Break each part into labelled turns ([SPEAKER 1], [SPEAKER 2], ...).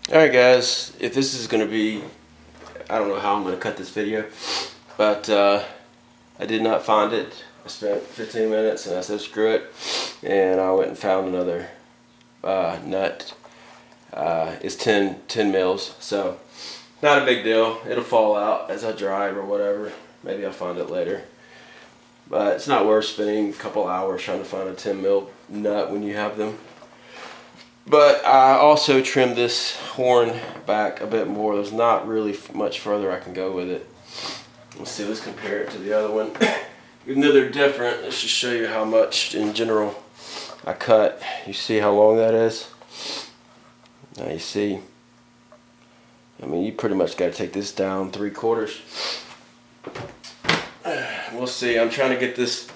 [SPEAKER 1] Alright guys, if this is going to be, I don't know how I'm going to cut this video, but I did not find it. I spent 15 minutes and I said screw it, and I went and found another nut. It's 10 mils, so not a big deal. It'll fall out as I drive or whatever. Maybe I'll find it later. But it's not worth spending a couple hours trying to find a 10 mil nut when you have them. But I also trimmed this horn back a bit more. There's not really much further I can go with it. Let's see, let's compare it to the other one. Even though they're different, let's just show you how much in general I cut. You see how long that is? Now you see, I mean, you pretty much got to take this down 3/4. We'll see. I'm trying to get this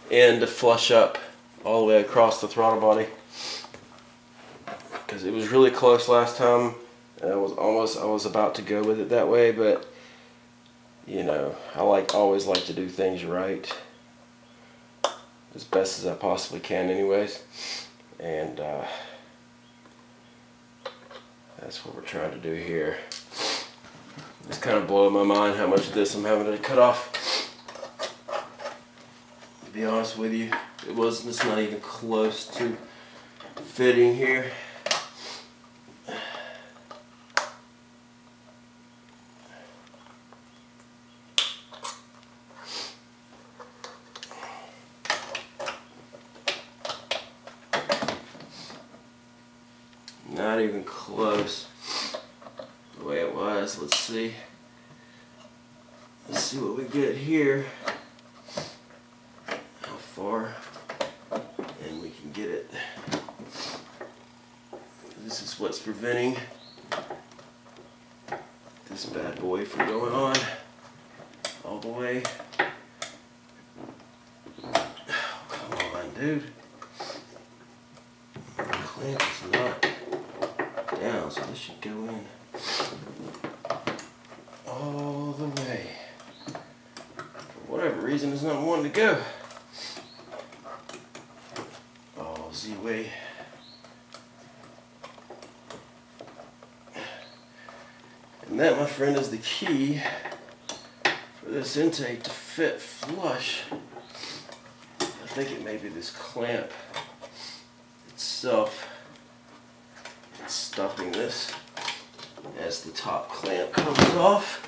[SPEAKER 1] end to flush up all the way across the throttle body, because it was really close last time, and I was about to go with it that way, but you know, I always like to do things right as best as I possibly can anyways, and that's what we're trying to do here. It's kind of blowing my mind how much of this I'm having to cut off. To be honest with you, it's not even close to fitting here. Not even close the way it was. Let's see what we get here, how far, and we can get it. This is what's preventing this bad boy from going on all the way. Oh, come on, dude. The clamp is not down, so this should go in all the way. For whatever reason, it's not wanting to go all the way. And that, my friend, is the key for this intake to fit flush. I think it may be this clamp itself. Stopping this as the top clamp comes off.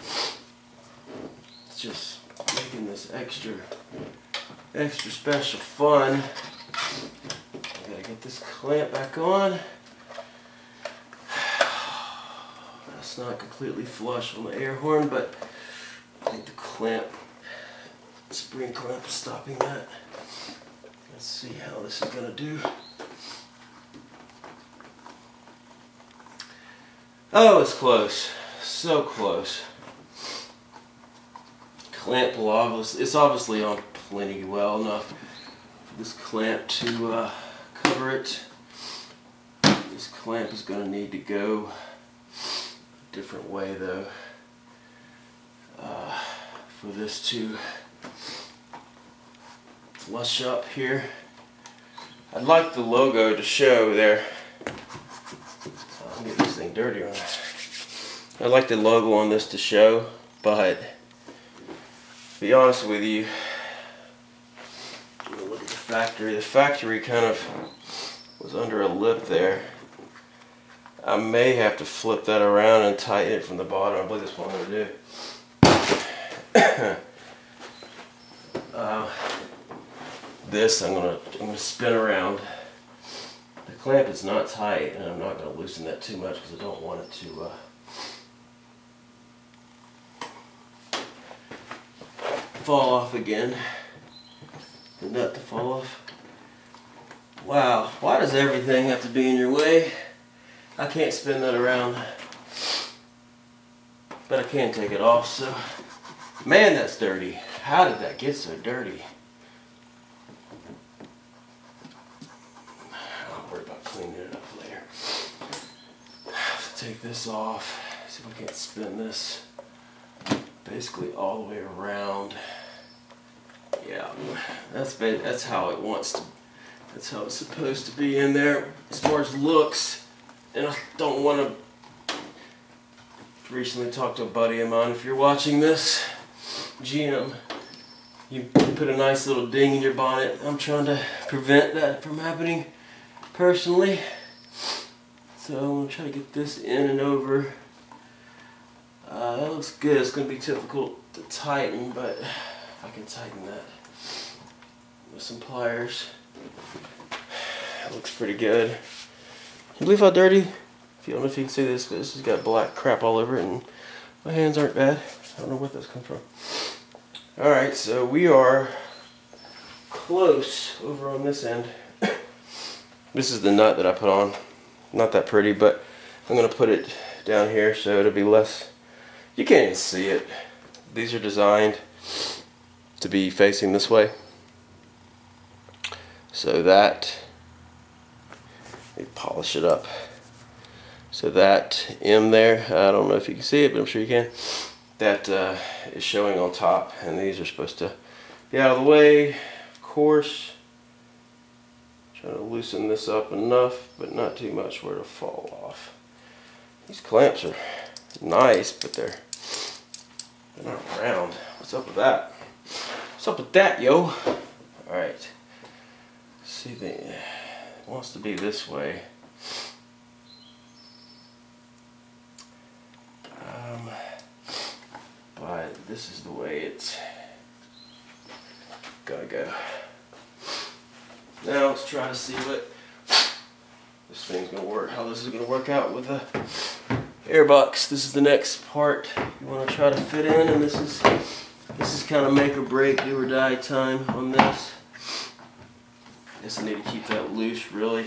[SPEAKER 1] It's just making this extra special fun. I gotta get this clamp back on. That's not completely flush on the air horn, but I think the spring clamp is stopping that. Let's see how this is gonna do. Oh, it's close. So close. Clamp will it's obviously on plenty well enough for this clamp to cover it. This clamp is going to need to go a different way though, for this to flush up here. I'd like the logo to show there. I'll get this thing dirty on it. I'd like the logo on this to show, but to be honest with you, look at the factory. The factory kind of was under a lip there. I may have to flip that around and tighten it from the bottom. I believe that's what I'm going to do. This I'm gonna spin around. The clamp is not tight, and I'm not going to loosen that too much because I don't want it to fall off again. The nut to fall off. Wow, why does everything have to be in your way? I can't spin that around, but I can take it off. So, man, that's dirty. How did that get so dirty? Clean it up later. Let's take this off. See if we can't spin this basically all the way around. Yeah, that's how it wants to. That's how it's supposed to be in there as far as looks. And I don't want to recently talked to a buddy of mine. If you're watching this, GM, you put a nice little ding in your bonnet. I'm trying to prevent that from happening personally. So I'm going to try to get this in and over. That looks good. It's going to be difficult to tighten, but I can tighten that with some pliers. That looks pretty good. Can you believe how dirty? I don't know if you can see this, but this has got black crap all over it, and my hands aren't bad. I don't know where this comes from. Alright, so we are close over on this end. This is the nut that I put on. Not that pretty, but I'm going to put it down here so it'll be less. You can't even see it. These are designed to be facing this way. So that, let me polish it up. So that M there, I don't know if you can see it, but I'm sure you can. That is showing on top, and these are supposed to be out of the way. Of course, trying to loosen this up enough, but not too much where it'll fall off. These clamps are nice, but they're not round. What's up with that? What's up with that, yo? Alright. See, it wants to be this way. But this is the way it's gotta go. Now let's try to see what this thing's gonna work, how this is gonna work out with the airbox. This is the next part you want to try to fit in, and this is kind of make or break, do or die time on this. I guess I need to keep that loose, really.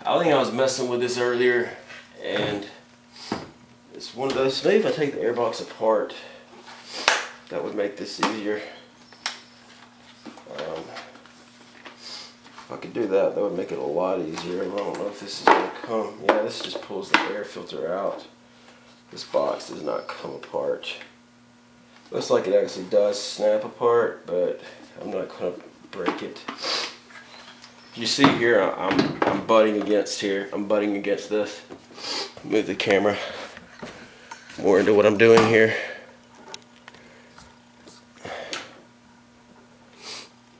[SPEAKER 1] I think I was messing with this earlier, and it's one of those. Maybe if I take the airbox apart, that would make this easier. If I could do that, that would make it a lot easier. I don't know if this is going to come. Yeah, this just pulls the air filter out. This box does not come apart. Looks like it actually does snap apart, but I'm not going to break it. You see here, I'm butting against here. I'm butting against this. Move the camera more into what I'm doing here.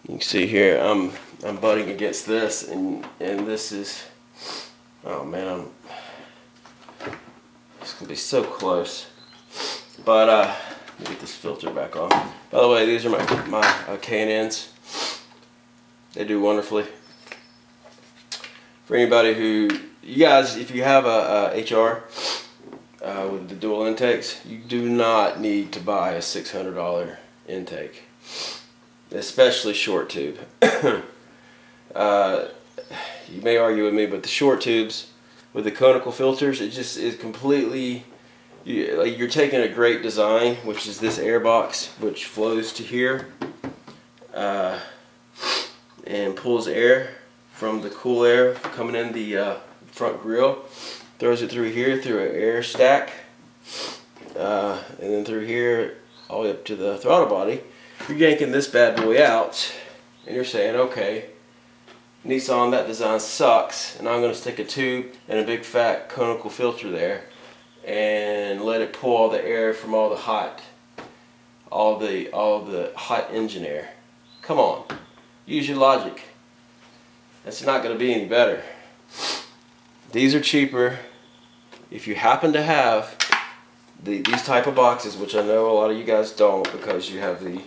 [SPEAKER 1] You can see here, I'm butting against this, and this is, oh man, it's gonna be so close. But let me get this filter back on. By the way, these are my K&Ns. They do wonderfully. For anybody who, you guys, if you have a HR with the dual intakes, you do not need to buy a $600 intake, especially short tube. You may argue with me, but the short tubes with the conical filters, it just is completely, you're taking a great design, which is this air box, which flows to here and pulls air from the cool air coming in the front grill, throws it through here through an air stack, and then through here all the way up to the throttle body. You're yanking this bad boy out, and you're saying, okay, Nissan, that design sucks, and I'm going to stick a tube and a big fat conical filter there and let it pull all the air from all the hot engine air. Come on, use your logic. That's not going to be any better. These are cheaper. If you happen to have these type of boxes, which I know a lot of you guys don't because you have the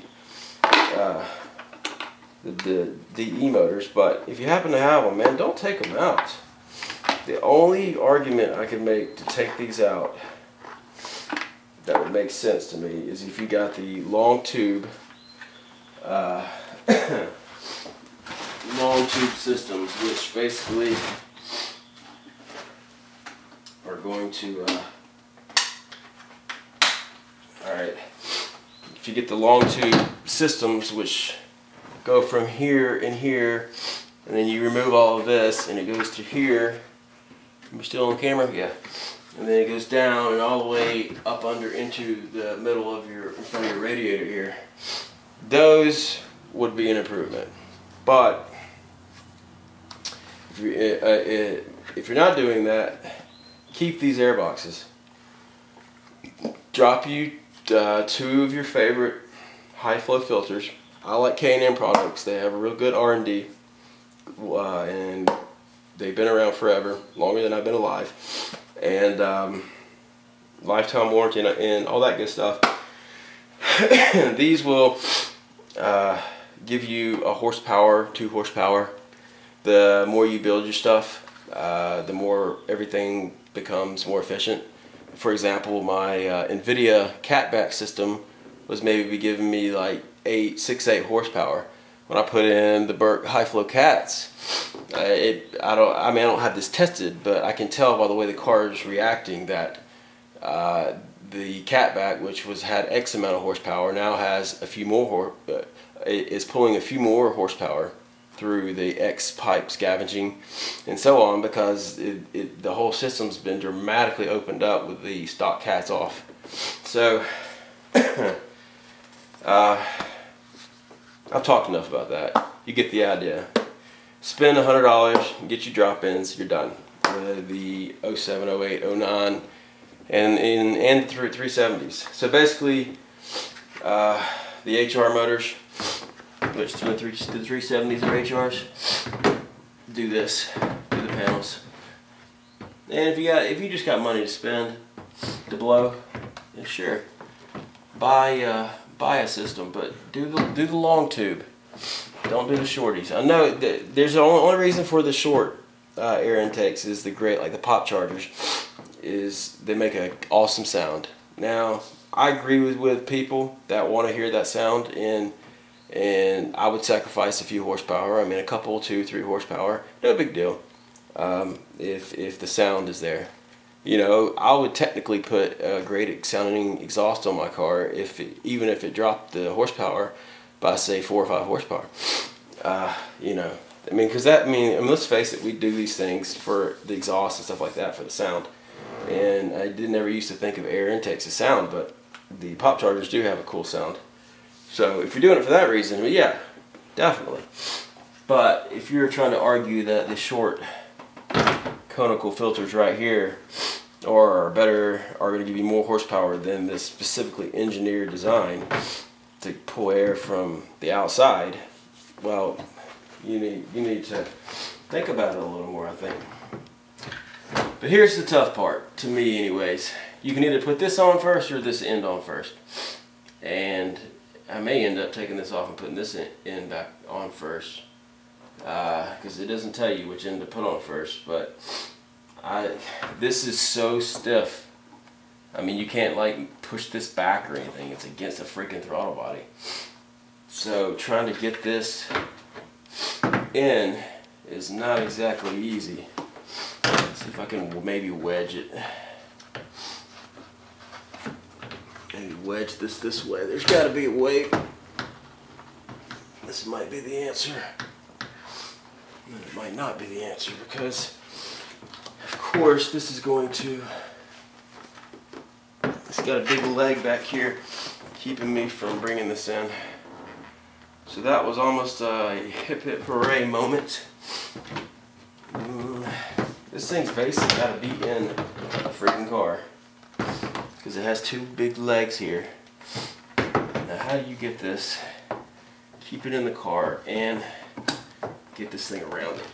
[SPEAKER 1] DE motors, but if you happen to have them, man, don't take them out. The only argument I can make to take these out that would make sense to me is if you got the long tube long tube systems, which basically are going to alright, if you get the long tube systems, which go from here and here, and then you remove all of this and it goes to here. Am I still on camera? Yeah. And then it goes down and all the way up under into the middle of in front of your radiator here. Those would be an improvement. But if you're not doing that, keep these air boxes. drop you 2 of your favorite high flow filters. I like K&M products. They have a real good R&D, and they've been around forever, longer than I've been alive, and lifetime warranty and all that good stuff. These will give you a horsepower, 2 horsepower. The more you build your stuff, the more everything becomes more efficient. For example, my NVIDIA catback system was maybe giving me like 6-8 horsepower. When I put in the Burke high flow cats, I don't have this tested, but I can tell by the way the car is reacting that the catback, which had X amount of horsepower, now has a few more is pulling a few more horsepower through the X pipe scavenging and so on, because the whole system's been dramatically opened up with the stock cats off. So I've talked enough about that. You get the idea. Spend $100, get your drop-ins, you're done. The 07, 08, 09, and through 370s. So basically, the HR motors, which the 370s are HRs, do this, do the panels. And if you just got money to spend, to blow, then sure, buy a system, but do the long tube. Don't do the shorties. I know that there's the only reason for the short air intakes is like the pop chargers, is they make an awesome sound. Now, I agree with people that want to hear that sound, and I would sacrifice a few horsepower. I mean, a couple, 2-3 horsepower, no big deal. If the sound is there, you know, I would technically put a great sounding exhaust on my car even if it dropped the horsepower by say 4 or 5 horsepower. You know, I mean, let's face it, we do these things for the exhaust and stuff like that for the sound. And I never used to think of air intakes as sound, but the pop chargers do have a cool sound. So if you're doing it for that reason, well, yeah, definitely. But if you're trying to argue that the short conical filters right here are going to give you more horsepower than this specifically engineered design to pull air from the outside, well, you need to think about it a little more, I think. But here's the tough part, to me anyways. You can either put this on first or this end on first. And I may end up taking this off and putting this end back on first, because it doesn't tell you which end to put on first. But this is so stiff. I mean, you can't like push this back or anything. It's against the freaking throttle body. So trying to get this in is not exactly easy. Let's see if I can maybe wedge it. Maybe wedge this way. There's got to be a way. This might be the answer. It might not be the answer, because of course this is going to, it's got a big leg back here keeping me from bringing this in. So that was almost a hip hip hooray moment. This thing's basically got to be in a freaking car, because it has 2 big legs here. Now how do you get this, keep it in the car, and get this thing around it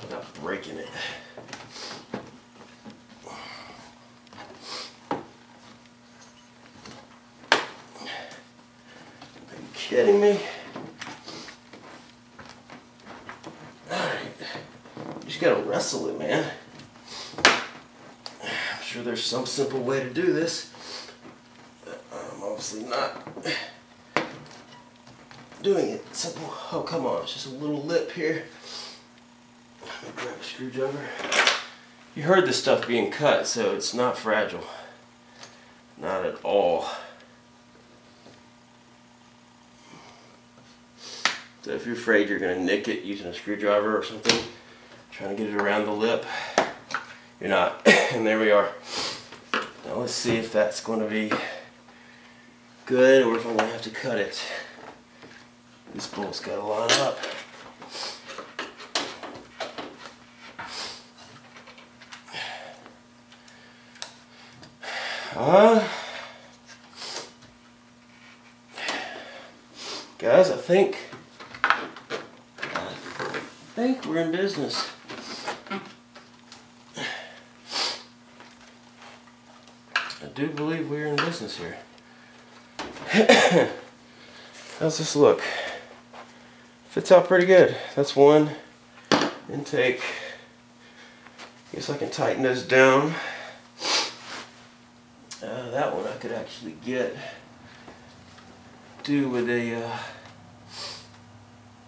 [SPEAKER 1] without breaking it? Are you kidding me? Alright, you just gotta wrestle it, man. I'm sure there's some simple way to do this. I'm obviously not doing it simple. Oh, come on, it's just a little lip here. Let me grab a screwdriver. You heard this stuff being cut, so it's not fragile. Not at all. So if you're afraid you're going to nick it using a screwdriver or something, trying to get it around the lip, you're not. And there we are. Now let's see if that's going to be good, or if I'm going to have to cut it. This bolt's got to line up. Guys, I think we're in business. I do believe we're in business here. How's this look? Fits out pretty good. That's one intake. Guess I can tighten those down. That one I could actually do with a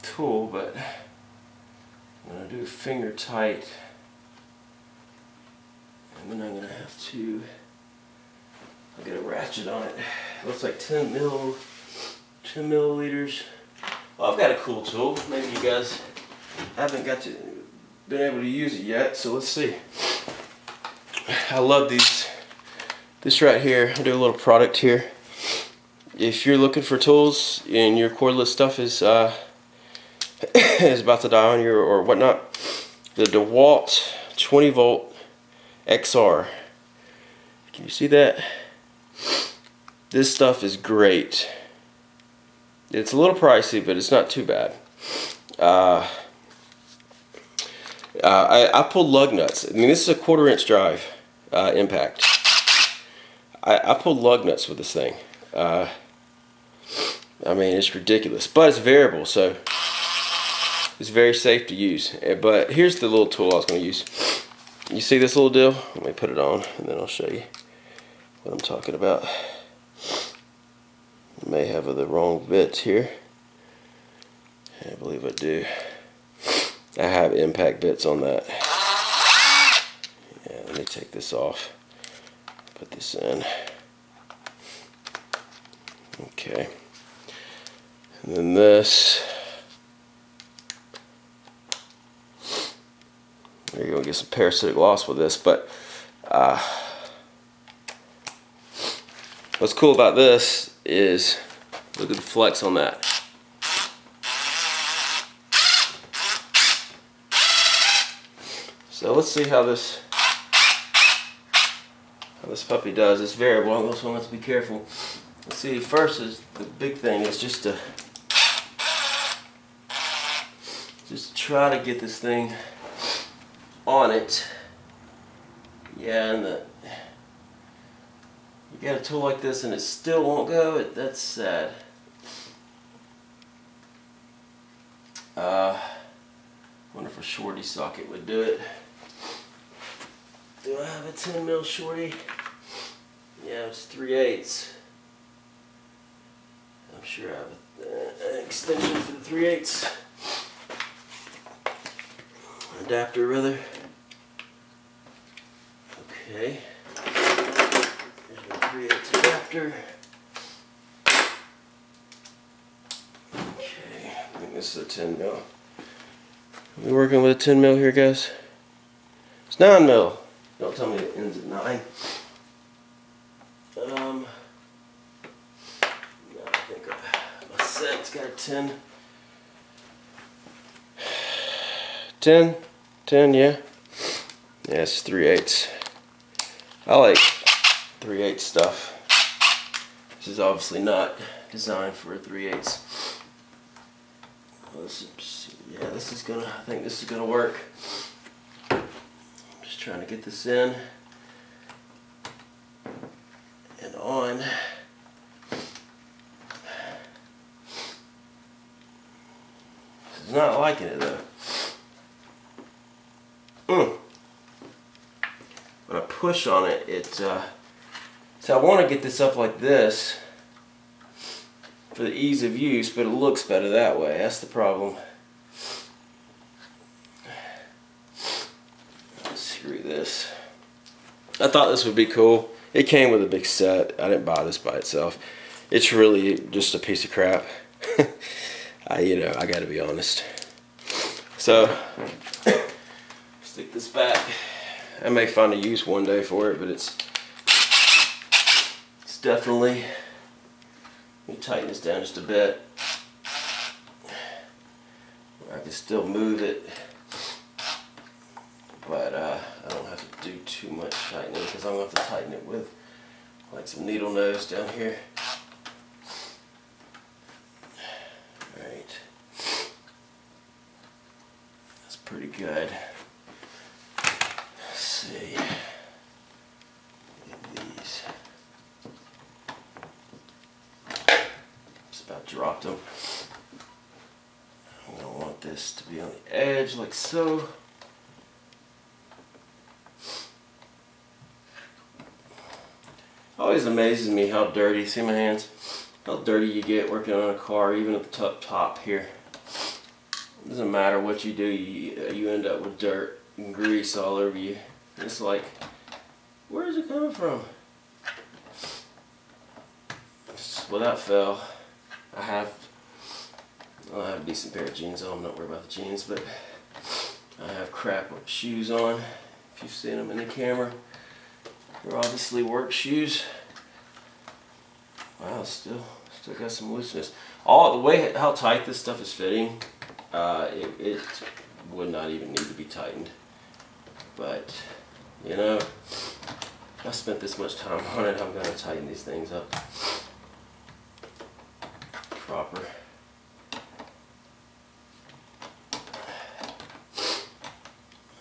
[SPEAKER 1] tool, but I'm going to do finger tight, and then I'm going to have to get a ratchet on it. Looks like 10 milliliters. Well, I've got a cool tool. Maybe you guys haven't been able to use it yet, so let's see. I love these. This right here, I'll do a little product here. If you're looking for tools and your cordless stuff is is about to die on you or whatnot, the DeWalt 20 volt XR. Can you see that? This stuff is great. It's a little pricey, but it's not too bad. I pulled lug nuts. I mean, this is a 1/4 inch drive impact. I pulled lug nuts with this thing. I mean, it's ridiculous, but it's variable, so it's very safe to use. But here's the little tool I was going to use. You see this little deal? Let me put it on, and then I'll show you what I'm talking about. I may have the wrong bits here. I believe I do. I have impact bits on that. Yeah, let me take this off. Put this in. Okay. And then this. You're going to get some parasitic loss with this, but what's cool about this is look at the flex on that. So let's see how this puppy does. It's variable, so I have to be careful. Let's see, first is the big thing is just to try to get this thing on it. Yeah, and you got a tool like this and it still won't go. That's sad. Wonder if a shorty socket would do it. Do I have a 10 mil shorty? Yeah, it's 3/8. I'm sure I have an extension for the 3/8. Adapter rather. Okay. There's my 3/8 adapter. Okay, I think this is a 10 mil. We're working with a 10 mil here, guys. It's 9 mil. Don't tell me it ends at 9. No, I think my set's got a 10. 10, yeah. Yeah, it's 3/8. I like 3/8 stuff. This is obviously not designed for a 3/8. Yeah, this is gonna. I think this is gonna work. I'm just trying to get this in and on. It's not liking it though. When I push on it, so I want to get this up like this for the ease of use, but it looks better that way. That's the problem. Screw this. I thought this would be cool. It came with a big set. I didn't buy this by itself. It's really just a piece of crap. You know, I got to be honest. So stick this back. I may find a use one day for it, but it's definitely. Let me tighten this down just a bit. I can still move it, but I don't have to do too much tightening because I'm going to have to tighten it with like some needle nose down here. Alright. That's pretty good. Let's see. Get these. Just about dropped them. I'm going to want this to be on the edge like so. Always amazes me how dirty, see my hands? How dirty you get working on a car, even at the top here. It doesn't matter what you do, you end up with dirt and grease all over you. It's like, where is it coming from? Well, that fell. I have a decent pair of jeans on. I'm not worried about the jeans, but I have crap shoes on. If you've seen them in the camera, they're obviously work shoes. Wow, still got some looseness. The way how tight this stuff is fitting, it would not even need to be tightened. But you know, if I spent this much time on it, I'm gonna tighten these things up proper.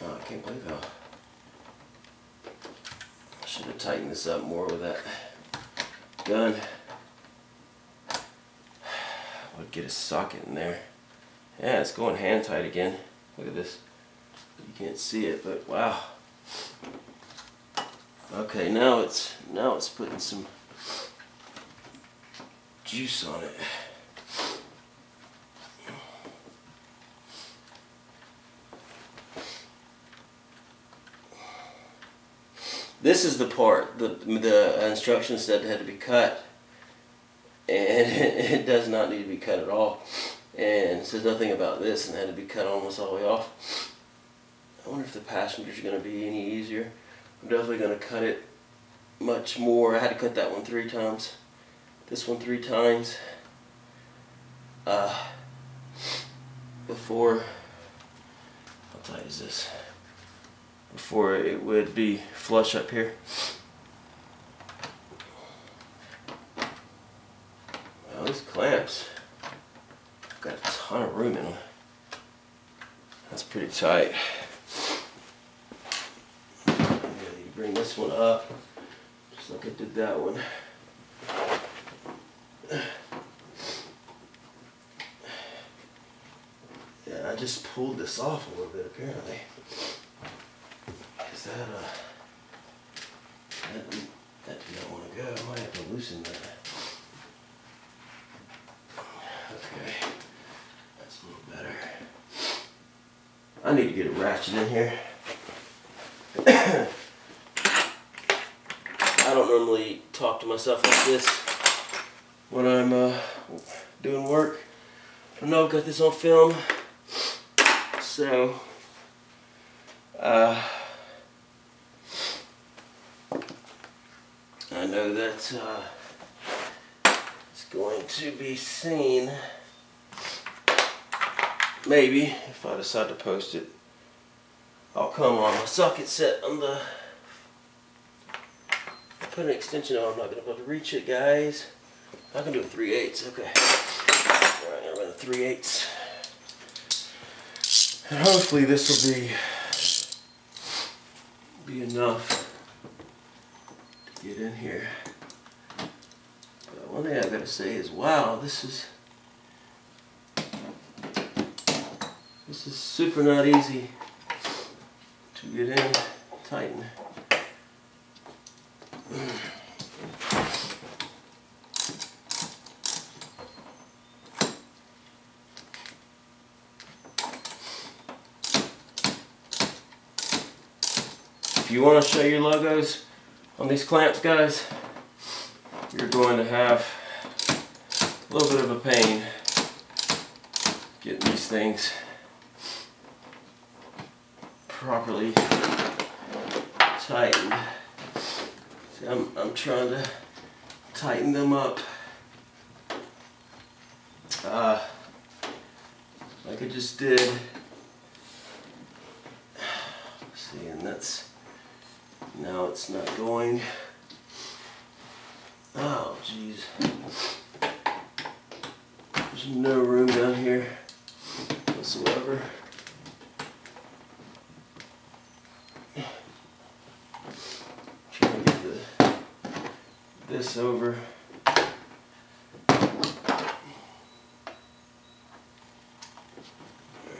[SPEAKER 1] Oh, I can't believe how I should have tightened this up more with that gun. Would get a socket in there. Yeah, it's going hand tight again. Look at this. You can't see it, but wow. Okay, now it's putting some juice on it. This is the part the instructions said it had to be cut, and it does not need to be cut at all. And it says nothing about this, and it had to be cut almost all the way off. I wonder if the passenger's going to be any easier. I'm definitely going to cut it much more. I had to cut that one 3 times. This one 3 times. Before, how tight is this? Before it would be flush up here. Wow, these clamps got a ton of room in them. That's pretty tight. You bring this one up, just like I did that one. Yeah, I just pulled this off a little bit apparently. That did not want to go. I might have to loosen that. Okay, that's a little better. I need to get a ratchet in here. I don't normally talk to myself like this when I'm doing work. I know I've got this on film, so I know that it's going to be seen, maybe, if I decide to post it. I'll come on my socket set on the, put an extension on. I'm not going to be able to reach it, guys. I can do a 3/8, okay. Alright, I'm going to 3/8. And hopefully this will be enough to get in here. But one thing I've got to say is, wow, this is super not easy to get in, tighten. If you want to show your logos on these clamps, guys, you're going to have a little bit of a pain getting these things properly tightened. See, I'm trying to tighten them up like I just did. See, and that's, now it's not going. Oh jeez. There's no room down here whatsoever. Trying to get this over.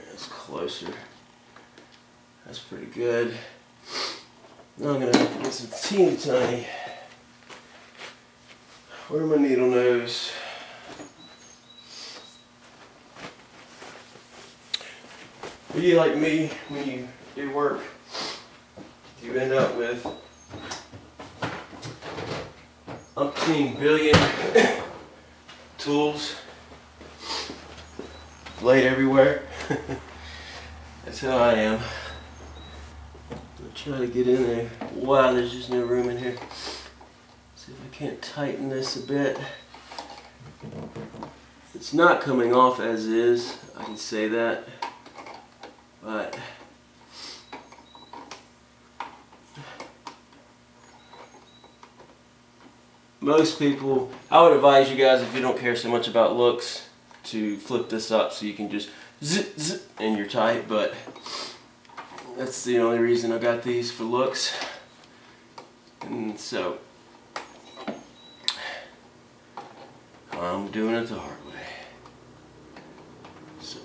[SPEAKER 1] That's closer. That's pretty good. Now I'm gonna have to get some teeny tiny. Where my needle nose? Are you like me when you do work? You end up with umpteen billion tools laid everywhere. That's how I am. I'll try to get in there. Wow, there's just no room in here. See if I can't tighten this a bit. It's not coming off as is, I can say that. But most people, I would advise you guys, if you don't care so much about looks, to flip this up so you can just zip zip and you're tight. But that's the only reason I got these, for looks. And so I'm doing it the hard way. So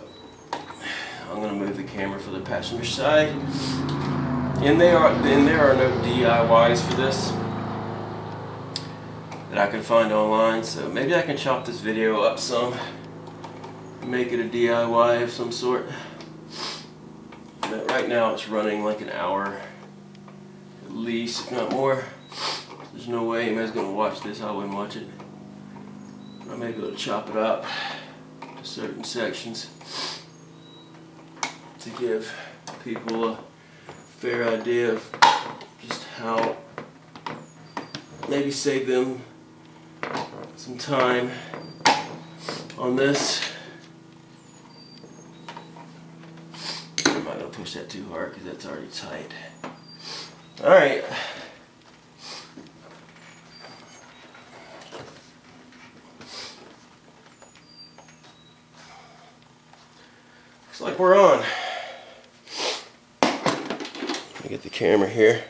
[SPEAKER 1] I'm going to move the camera for the passenger side. And there are no DIYs for this that I can find online. So maybe I can chop this video up some, make it a DIY of some sort. But right now it's running like an hour at least, if not more. There's no way anybody's going to watch this. I wouldn't watch it. I may be able to chop it up to certain sections to give people a fair idea of just how, maybe save them some time on this. I'm not going to push that too hard because that's already tight. Alright. Looks like we're on. Let me get the camera here.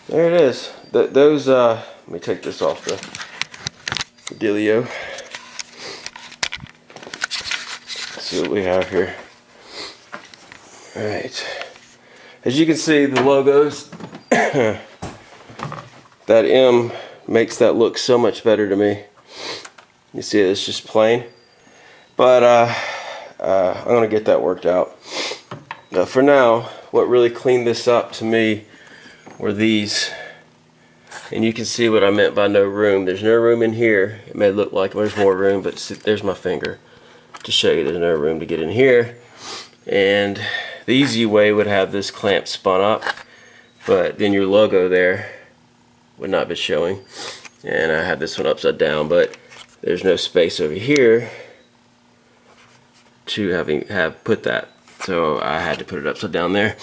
[SPEAKER 1] There it is. Those, let me take this off the dealio. Let's see what we have here. Alright. As you can see, the logos, that M makes that look so much better to me. You see it's just plain. But I'm going to get that worked out. For now, what really cleaned this up to me were these. And you can see what I meant by no room. There's no room in here. It may look like there's more room, but there's my finger to show you there's no room to get in here. And the easy way would have this clamp spun up, but then your logo there would not be showing. And I had this one upside down, but there's no space over here to have put that. So I had to put it upside down there.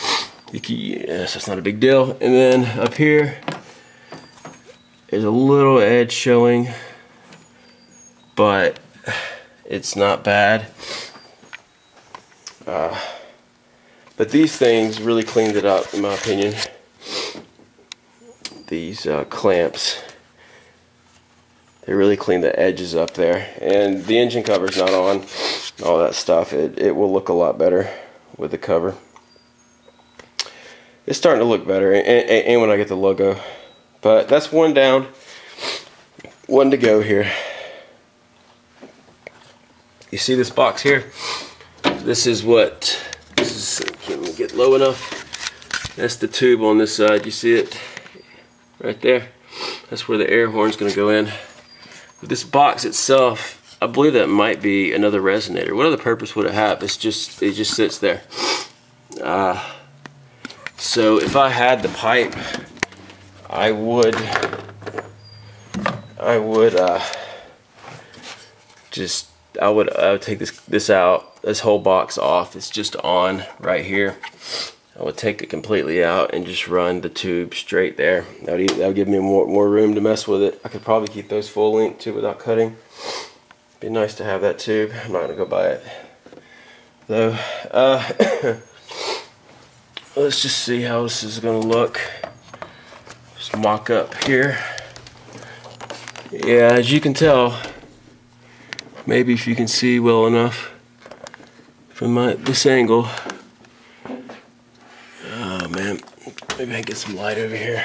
[SPEAKER 1] Yes, that's not a big deal. And then up here, there's a little edge showing, but it's not bad. But these things really cleaned it up, in my opinion. These clamps, they really cleaned the edges up there. And the engine cover's not on, all that stuff. It will look a lot better with the cover. It's starting to look better, and when I get the logo. But that's one down, one to go here. You see this box here? This is, can we get low enough? That's the tube on this side. You see it right there? That's where the air horn's going to go in. But this box itself, I believe that might be another resonator. What other purpose would it have? It just sits there. So if I had the pipe, I would take this out, this whole box off. It's just on right here. I would take it completely out and just run the tube straight there. That would give me more room to mess with it. I could probably keep those full length too without cutting. Be nice to have that tube. I'm not gonna go buy it though. Let's just see how this is gonna look. Just mock up here. Yeah, as you can tell, maybe if you can see well enough from this angle. Oh man, maybe I can get some light over here.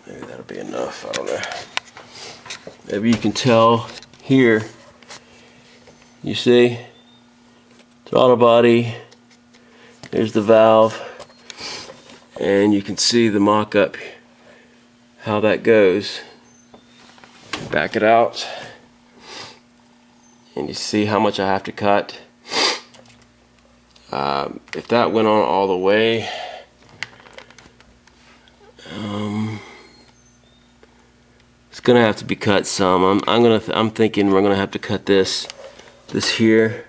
[SPEAKER 1] Maybe that'll be enough, I don't know. Maybe you can tell here, you see, throttle body, there's the valve, and you can see the mock-up, how that goes. Back it out, and you see how much I have to cut. If that went on all the way, it's gonna have to be cut some. I'm thinking we're gonna have to cut this here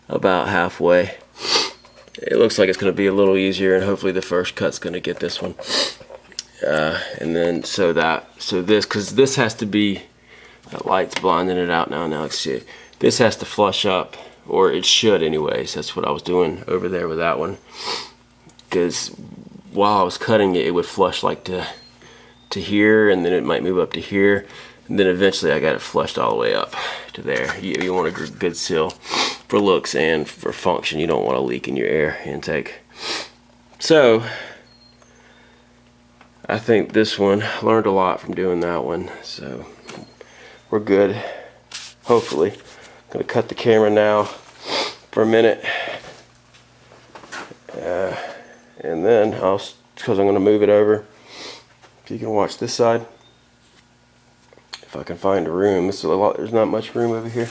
[SPEAKER 1] about halfway. It looks like it's gonna be a little easier, and hopefully the first cut's gonna get this one. And then because this has to be, that light's blinding it out now. Now let's see, this has to flush up, or it should anyways. That's what I was doing over there with that one, because while I was cutting it, it would flush like to here, and then it might move up to here, and then eventually I got it flushed all the way up to there. You want a good seal for looks and for function. You don't want a leak in your air intake. So I think this one, learned a lot from doing that one, so we're good, hopefully. I'm gonna cut the camera now for a minute, and then because I'm gonna move it over. If you can watch this side, if I can find a room. There's not much room over here.